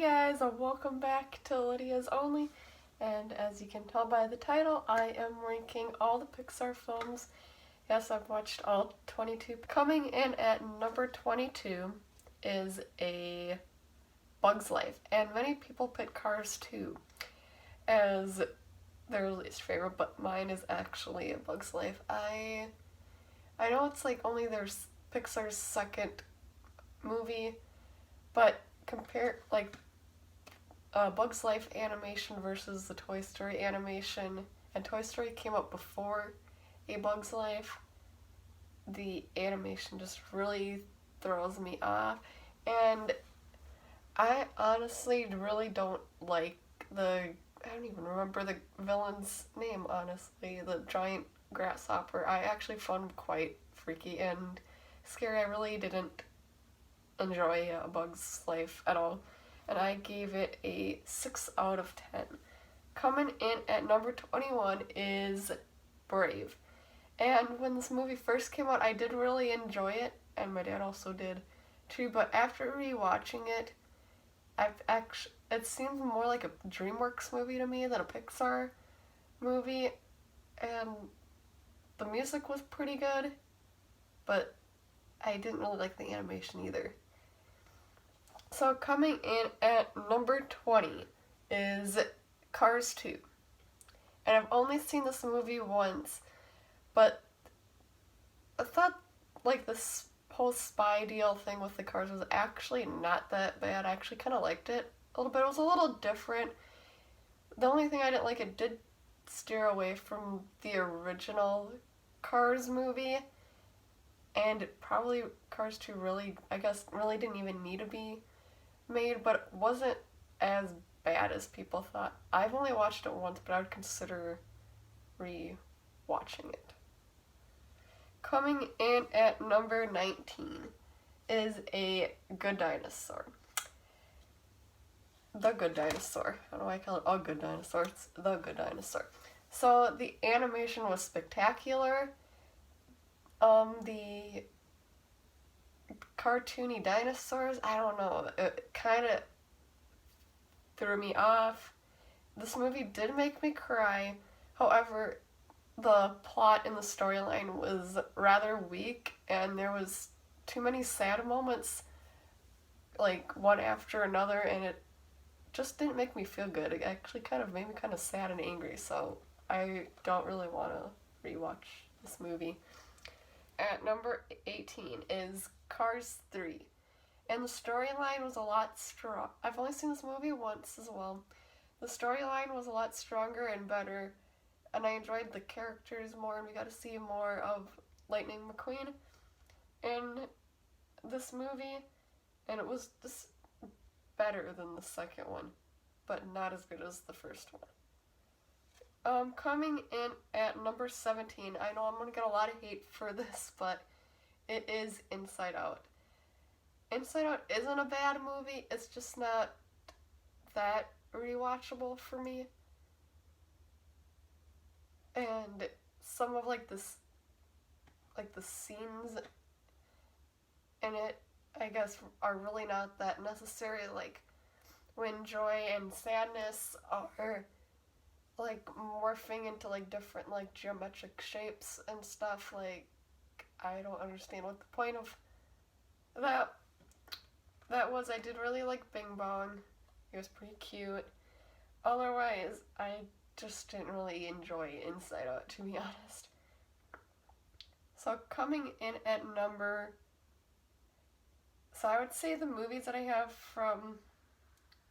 guys, and welcome back to Lydia's Only. And as you can tell by the title, I am ranking all the Pixar films. Yes, I've watched all 22. Coming in at number 22 is A Bug's Life. And many people pick Cars 2 as their least favorite, but mine is actually A Bug's Life. I know it's like only their Pixar's second movie, but compare like Bug's Life animation versus the Toy Story animation, and Toy Story came up before A Bug's Life. The animation just really throws me off, and I honestly really don't like I don't even remember the villain's name, honestly, the giant grasshopper. I actually found him quite freaky and scary. I really didn't enjoy A Bug's Life at all, and I gave it a 6 out of 10. Coming in at number 21 is Brave. And when this movie first came out, I did really enjoy it, and my dad also did too, but after rewatching it, it seems more like a DreamWorks movie to me than a Pixar movie, and the music was pretty good, but I didn't really like the animation either. So coming in at number 20 is Cars 2. And I've only seen this movie once, but I thought like this whole spy deal thing with the cars was actually not that bad. I actually kind of liked it a little bit. It was a little different. The only thing I didn't like, it did steer away from the original Cars movie, and probably Cars 2 really didn't even need to be made, but it wasn't as bad as people thought. I've only watched it once, but I would consider re-watching it. Coming in at number 19 is A Good Dinosaur. The Good Dinosaur. I don't know why I call it A Good Dinosaur. It's The Good Dinosaur. So the animation was spectacular. The cartoony dinosaurs, I don't know, it kind of threw me off. This movie did make me cry. However, the plot and the storyline was rather weak, and there was too many sad moments, like one after another, and it just didn't make me feel good. It actually kind of made me kind of sad and angry, so I don't really want to rewatch this movie. At number 18 is Cars 3. And the storyline was a lot strong. I've only seen this movie once as well. The storyline was a lot stronger and better, and I enjoyed the characters more, and we got to see more of Lightning McQueen in this movie, and it was just better than the second one, but not as good as the first one. Coming in at number 17, I know I'm going to get a lot of hate for this, but it is Inside Out. Inside Out isn't a bad movie, it's just not that rewatchable for me. And some of the scenes in it, I guess, are really not that necessary, like when joy and sadness are like morphing into like different like geometric shapes and stuff. Like, I don't understand what the point of that was. I did really like Bing Bong. It was pretty cute. Otherwise, I just didn't really enjoy Inside Out, to be honest. So coming in at so I would say the movies that I have from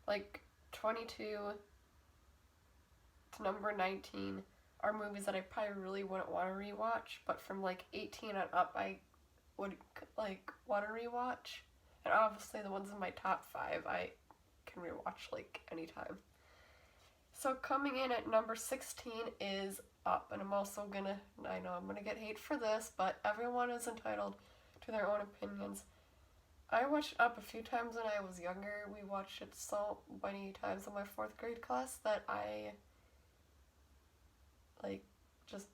like 22 to number 19 are movies that I probably really wouldn't want to rewatch, but from like 18 and up I would like want to rewatch. And obviously the ones in my top 5 I can rewatch like anytime. So coming in at number 16 is Up, and I know I'm gonna get hate for this, but everyone is entitled to their own opinions. I watched Up a few times when I was younger. We watched it so many times in my 4th grade class that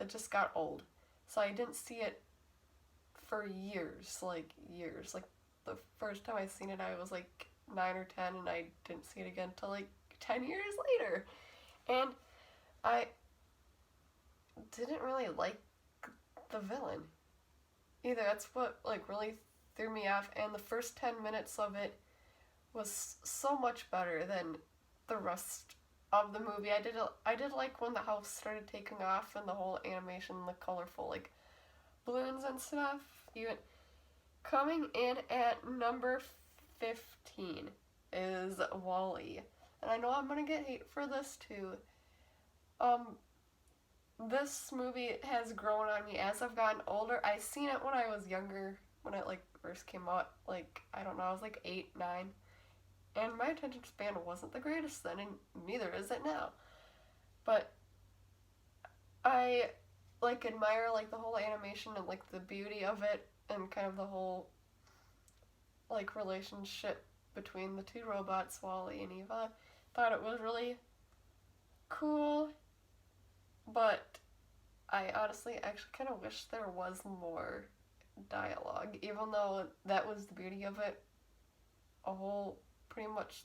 it just got old. So I didn't see it for years. Like the first time I seen it, I was like 9 or 10, and I didn't see it again until like 10 years later. And I didn't really like the villain either. That's what like really threw me off, and the first 10 minutes of it was so much better than the rest of the movie. I did like when the house started taking off and the whole animation, the colorful like balloons and stuff. Coming in at number 15 is WALLE. And I know I'm gonna get hate for this too. This movie has grown on me as I've gotten older. I seen it when I was younger, when it like first came out. Like, I don't know, I was like 8, 9. And my attention span wasn't the greatest then, and neither is it now. But I like admire like the whole animation and like the beauty of it, and kind of the whole like relationship between the two robots, WALLE and Eva. Thought it was really cool, but I honestly actually kind of wish there was more dialogue, even though that was the beauty of it. Pretty much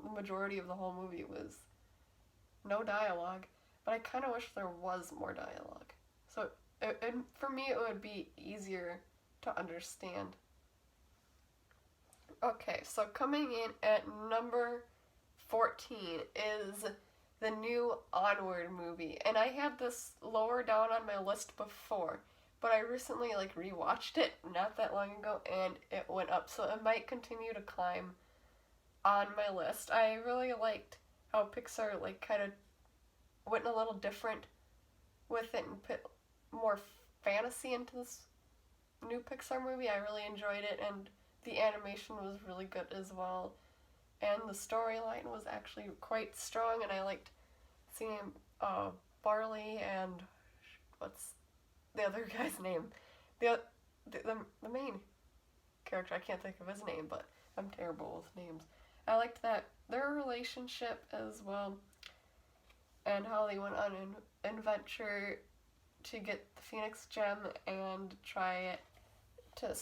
the majority of the whole movie was no dialogue, but I kind of wish there was more dialogue. So, and for me, it would be easier to understand. Okay, so coming in at number 14 is the new Onward movie, and I had this lower down on my list before, but I recently like rewatched it not that long ago, and it went up, so it might continue to climb on my list. I really liked how Pixar like kind of went a little different with it and put more fantasy into this new Pixar movie. I really enjoyed it, and the animation was really good as well, and the storyline was actually quite strong, and I liked seeing Barley and what's the other guy's name? The main character, I can't think of his name, but I'm terrible with names. I liked that their relationship as well, and how they went on an adventure to get the Phoenix Gem and try to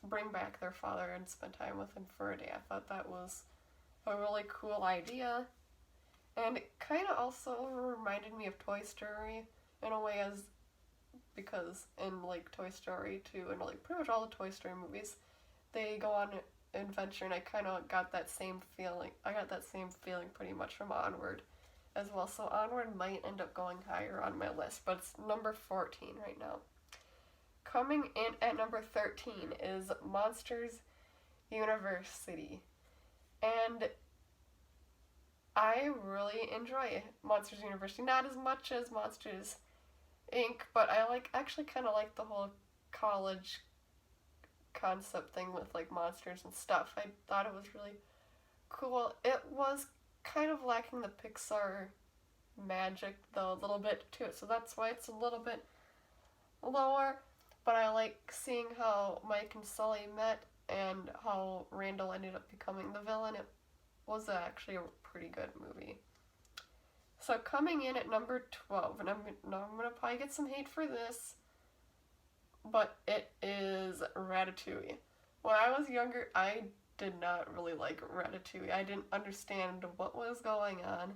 bring back their father and spend time with him for a day. I thought that was a really cool idea, and it kind of also reminded me of Toy Story in a way, because in like Toy Story 2 and like pretty much all the Toy Story movies, they go on an adventure, and I kind of got that same feeling. I got that same feeling pretty much from Onward as well. So Onward might end up going higher on my list, but it's number 14 right now. Coming in at number 13 is Monsters University. And I really enjoy Monsters University. Not as much as Monsters Inc., but I actually kind of like the whole college concept thing with like monsters and stuff. I thought it was really cool. It was kind of lacking the Pixar magic though, a little bit to it, so that's why it's a little bit lower. But I like seeing how Mike and Sully met and how Randall ended up becoming the villain. It was actually a pretty good movie. So coming in at number 12, and I'm gonna probably get some hate for this, but it is Ratatouille. When I was younger, I did not really like Ratatouille. I didn't understand what was going on,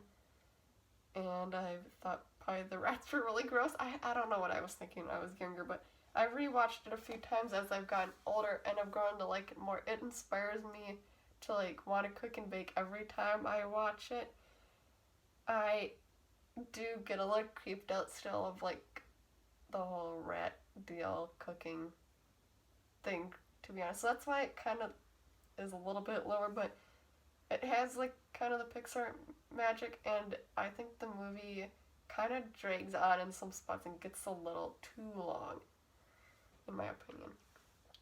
and I thought probably the rats were really gross. I don't know what I was thinking when I was younger, but I rewatched it a few times as I've gotten older, and I've grown to like it more. It inspires me to like want to cook and bake every time I watch it. I do get a little creeped out still of like the whole rat deal cooking thing, to be honest. So that's why it kind of is a little bit lower, but it has like kind of the Pixar magic, and I think the movie kind of drags on in some spots and gets a little too long, in my opinion.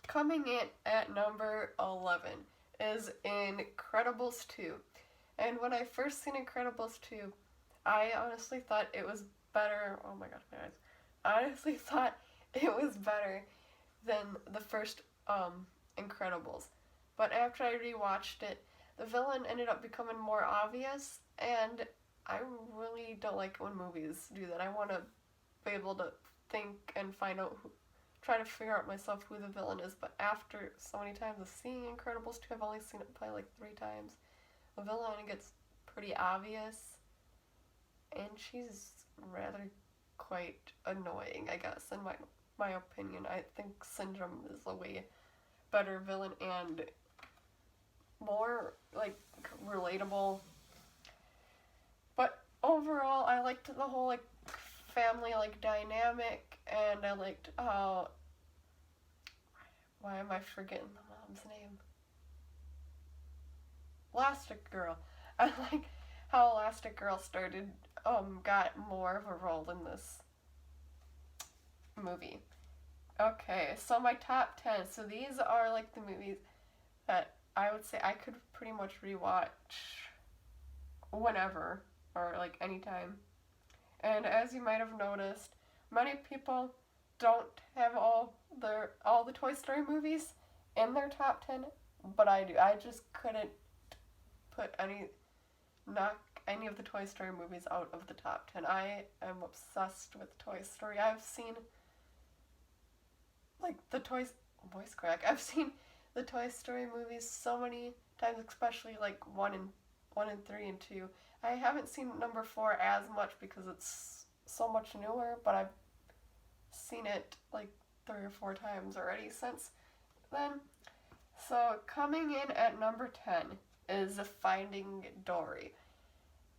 Coming in at number 11 is Incredibles 2. And when I first seen Incredibles 2, I honestly thought it was better. Oh my gosh, my eyes. I honestly thought it was better than the first Incredibles. But after I rewatched it, the villain ended up becoming more obvious, and I really don't like when movies do that. I want to be able to think and try to figure out myself who the villain is, but after so many times of seeing Incredibles 2, I've only seen it probably like 3 times. The villain gets pretty obvious, and she's rather quite annoying, I guess, in my opinion. I think Syndrome is a way better villain and more, like, relatable. But overall, I liked the whole, like, family, like, dynamic, and I liked how... Why am I forgetting the mom's name? Elastic Girl. I like how Elastic Girl got more of a role in this movie. Okay, so my top 10. So these are like the movies that I would say I could pretty much rewatch whenever or like anytime. And as you might have noticed, many people don't have all the Toy Story movies in their top 10, but I do. I just couldn't knock any of the Toy Story movies out of the top 10. I am obsessed with Toy Story. I've seen I've seen the Toy Story movies so many times, especially like 1 and 3 and 2. I haven't seen number 4 as much because it's so much newer, but I've seen it like 3 or 4 times already since then. So coming in at number 10 is Finding Dory.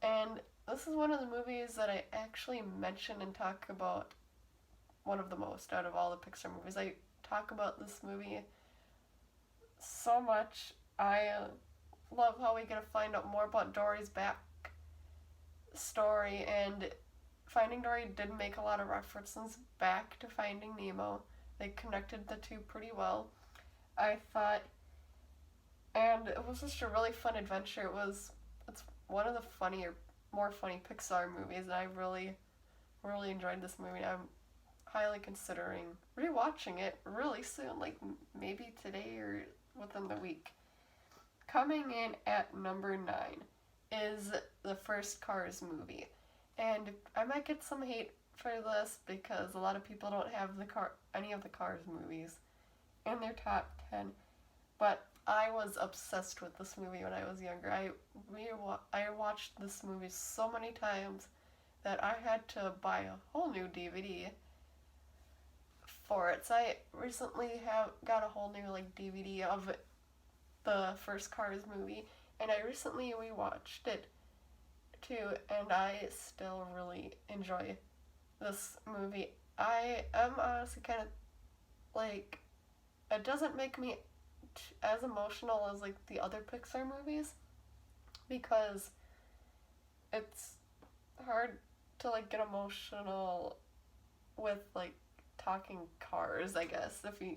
And this is one of the movies that I actually mention and talk about one of the most out of all the Pixar movies. I talk about this movie so much. I love how we get to find out more about Dory's back story, and Finding Dory did make a lot of references back to Finding Nemo. They connected the two pretty well, I thought. And it was just a really fun adventure. It's one of the more funny Pixar movies, and I really, really enjoyed this movie. I'm highly considering rewatching it really soon, like maybe today or within the week. Coming in at number 9 is the first Cars movie. And I might get some hate for this because a lot of people don't have any of the Cars movies in their top 10. But I was obsessed with this movie when I was younger. I watched this movie so many times that I had to buy a whole new DVD for it. So I recently got a whole new like DVD of the first Cars movie, and I recently rewatched it too, and I still really enjoy this movie. I am honestly kind of like, it doesn't make me as emotional as like the other Pixar movies because it's hard to like get emotional with like talking cars, I guess, if you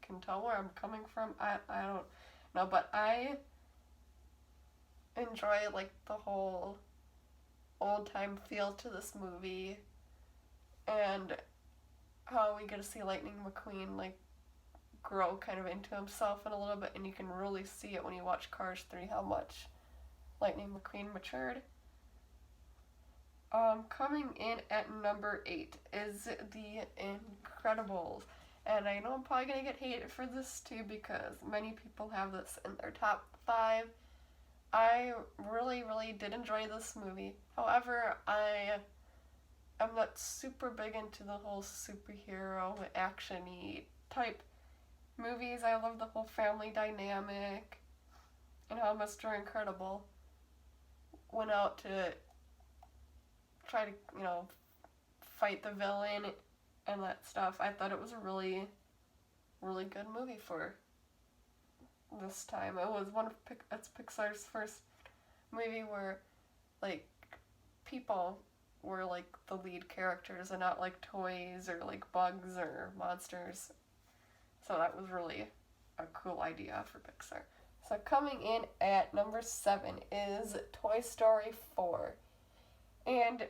can tell where I'm coming from. I don't know, but I enjoy like the whole old time feel to this movie, and how we get to see Lightning McQueen like grow kind of into himself in a little bit, and you can really see it when you watch Cars 3 how much Lightning McQueen matured. Coming in at number 8 is The Incredibles. And I know I'm probably going to get hated for this too because many people have this in their top 5. I really, really did enjoy this movie. However, I'm not super big into the whole superhero action-y type movies. I love the whole family dynamic and how Mr. Incredible went out to try to, fight the villain and that stuff. I thought it was a really, really good movie for this time. It was it's Pixar's first movie where, like, people were, like, the lead characters and not, like, toys or, like, bugs or monsters. So that was really a cool idea for Pixar. So coming in at number 7 is Toy Story 4. And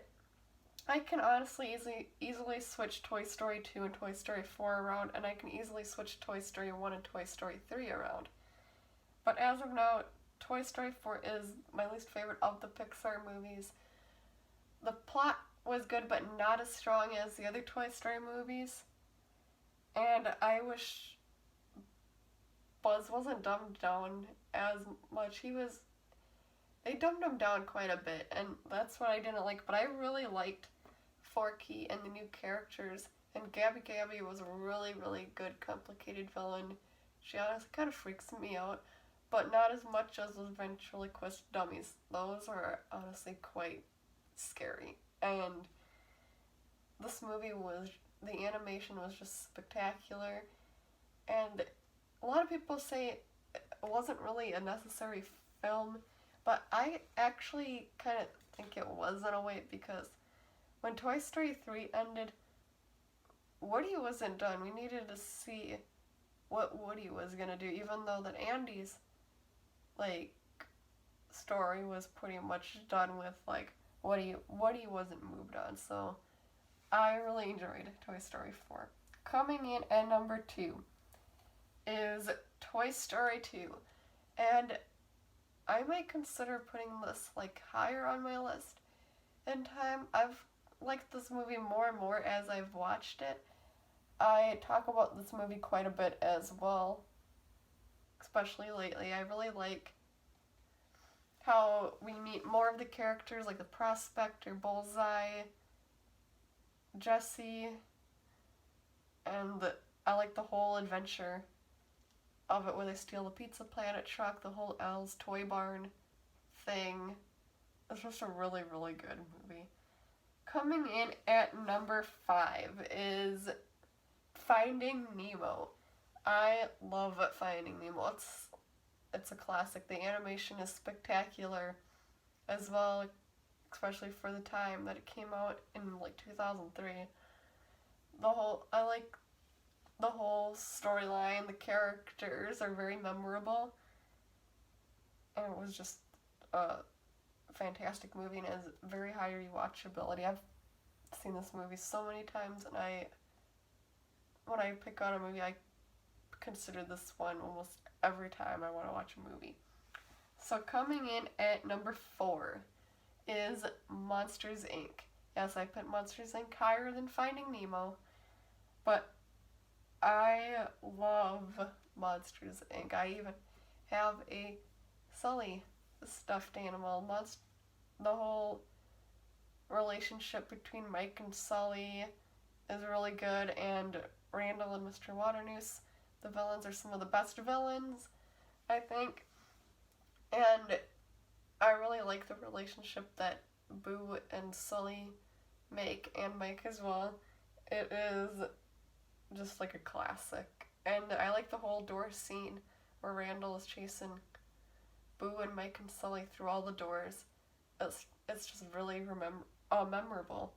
I can honestly easily switch Toy Story 2 and Toy Story 4 around, and I can easily switch Toy Story 1 and Toy Story 3 around. But as of now, Toy Story 4 is my least favorite of the Pixar movies. The plot was good, but not as strong as the other Toy Story movies. And I wish Buzz wasn't dumbed down as much. They dumbed him down quite a bit, and that's what I didn't like. But I really liked Forky and the new characters, and Gabby Gabby was a really, really good, complicated villain. She honestly kind of freaks me out, but not as much as those ventriloquist dummies. Those are honestly quite scary. And this movie the animation was just spectacular, and a lot of people say it wasn't really a necessary film, but I actually kind of think it was in a way, because when Toy Story 3 ended, Woody wasn't done. We needed to see what Woody was gonna do, even though that Andy's story was pretty much done with Woody wasn't moved on. So I really enjoyed Toy Story 4. Coming in at number 2 is Toy Story 2. And I might consider putting this higher on my list in time. I've liked this movie more and more as I've watched it. I talk about this movie quite a bit as well, especially lately. I really like how we meet more of the characters, like the Prospector, Bullseye, Jessie, and I like the whole adventure of it where they steal the Pizza Planet truck, the whole Elle's Toy Barn thing. It's just a really, really good movie. Coming in at number 5 is Finding Nemo. I love Finding Nemo. It's a classic. The animation is spectacular as well, especially for the time that it came out in 2003. I like the whole storyline. The characters are very memorable, and it was just a fantastic movie and has very high rewatchability. I've seen this movie so many times, and when I pick out a movie, I consider this one almost every time I want to watch a movie. So coming in at number 4 is Monsters, Inc. Yes, I put Monsters, Inc. higher than Finding Nemo, but I love Monsters, Inc. I even have a Sully stuffed animal. The whole relationship between Mike and Sully is really good, and Randall and Mr. Waternoose, the villains, are some of the best villains, I think. And I really like the relationship that Boo and Sully make, and Mike as well. It is just a classic. And I like the whole door scene where Randall is chasing Boo and Mike and Sully through all the doors. It's just really memorable.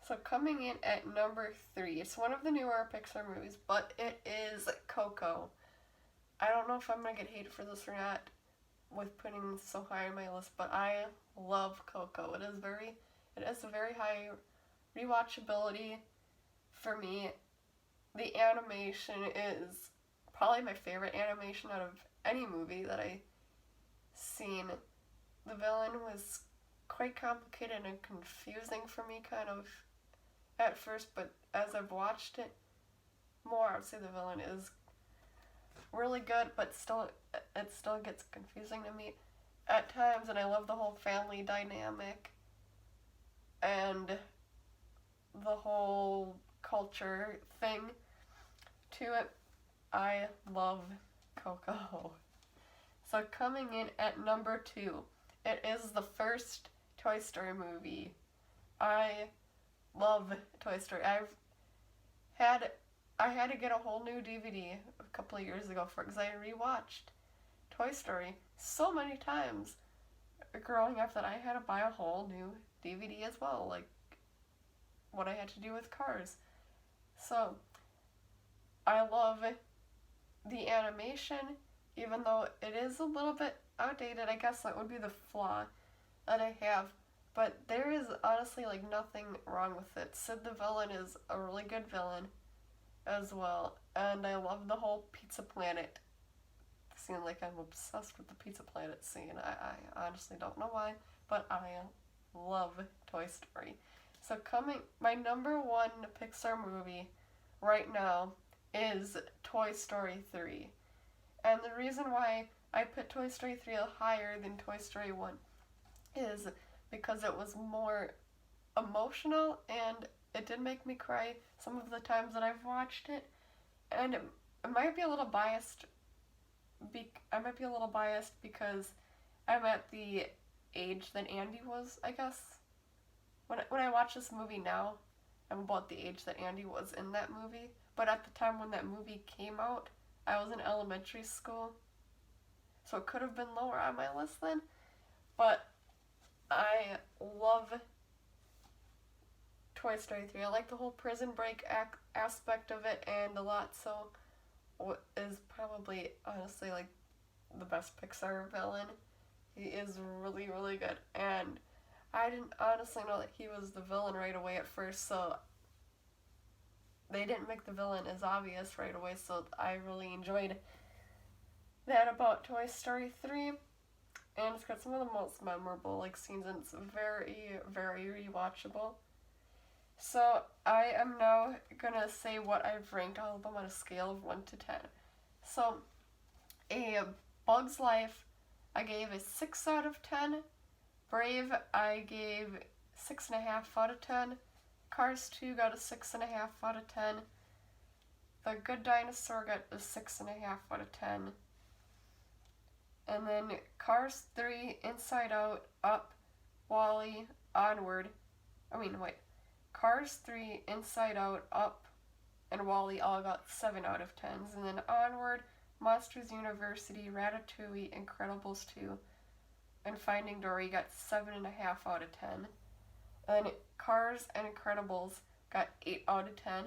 So coming in at number 3, it's one of the newer Pixar movies, but it is Coco. I don't know if I'm going to get hated for this or not with putting this so high on my list, but I love Coco. It has a very high rewatchability for me. The animation is probably my favorite animation out of any movie that I've seen. The villain was quite complicated and confusing for me kind of at first, but as I've watched it more, I would say the villain is really good, but it still gets confusing to me at times, and I love the whole family dynamic and the whole culture thing to it. I love Coco. So coming in at number 2, it is the first Toy Story movie. I love Toy Story. I had to get a whole new DVD a couple of years ago because I rewatched Toy Story so many times growing up that I had to buy a whole new DVD as well, like what I had to do with Cars. So I love the animation, even though it is a little bit outdated. I guess that would be the flaw that I have. But there is honestly nothing wrong with it. Sid the villain is a really good villain as well. And I love the whole Pizza Planet scene. I'm obsessed with the Pizza Planet scene. I honestly don't know why, but I love Toy Story. So my number 1 Pixar movie right now is Toy Story 3. And the reason why I put Toy Story 3 higher than Toy Story 1 is because it was more emotional and it did make me cry some of the times that I've watched it. And it might be a little biased. I might be a little biased because I'm at the age that Andy was, I guess. When I watch this movie now, I'm about the age that Andy was in that movie. But at the time when that movie came out, I was in elementary school. So it could have been lower on my list then. But I love Toy Story 3. I like the whole prison break aspect of it, and Lotso is probably, honestly, like, the best Pixar villain. He is really, really good. And I didn't honestly know that he was the villain right away at first, so they didn't make the villain as obvious right away, so I really enjoyed that about Toy Story 3. And it's got some of the most memorable scenes, and it's very, very rewatchable. So I am now gonna say what I've ranked all of them on a scale of 1 to 10. So A Bug's Life, I gave a 6 out of 10. Brave, I gave 6.5 out of 10. Cars 2 got a 6.5 out of 10. The Good Dinosaur got a 6.5 out of 10. And then Cars 3, Inside Out, Up, WALLE, Onward. Cars 3, Inside Out, Up, and WALLE all got 7 out of 10s. And then Onward, Monsters University, Ratatouille, Incredibles 2, and Finding Dory got 7.5 out of 10. And then Cars and Incredibles got 8 out of 10.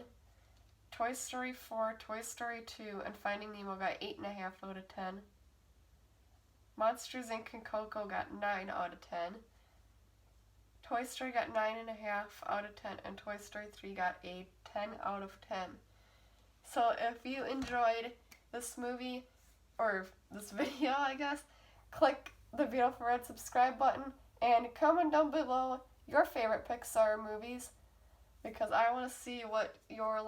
Toy Story 4, Toy Story 2, and Finding Nemo got 8.5 out of 10. Monsters Inc. and Coco got 9 out of 10. Toy Story got 9.5 out of 10, and Toy Story 3 got a 10 out of 10. So if you enjoyed this movie, or this video, I guess, click the beautiful red subscribe button, and comment down below your favorite Pixar movies, because I want to see what your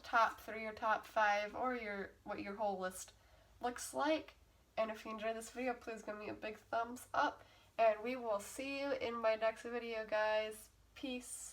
top 3 or top 5 or what your whole list looks like. And if you enjoyed this video, please give me a big thumbs up, and we will see you in my next video, guys. Peace.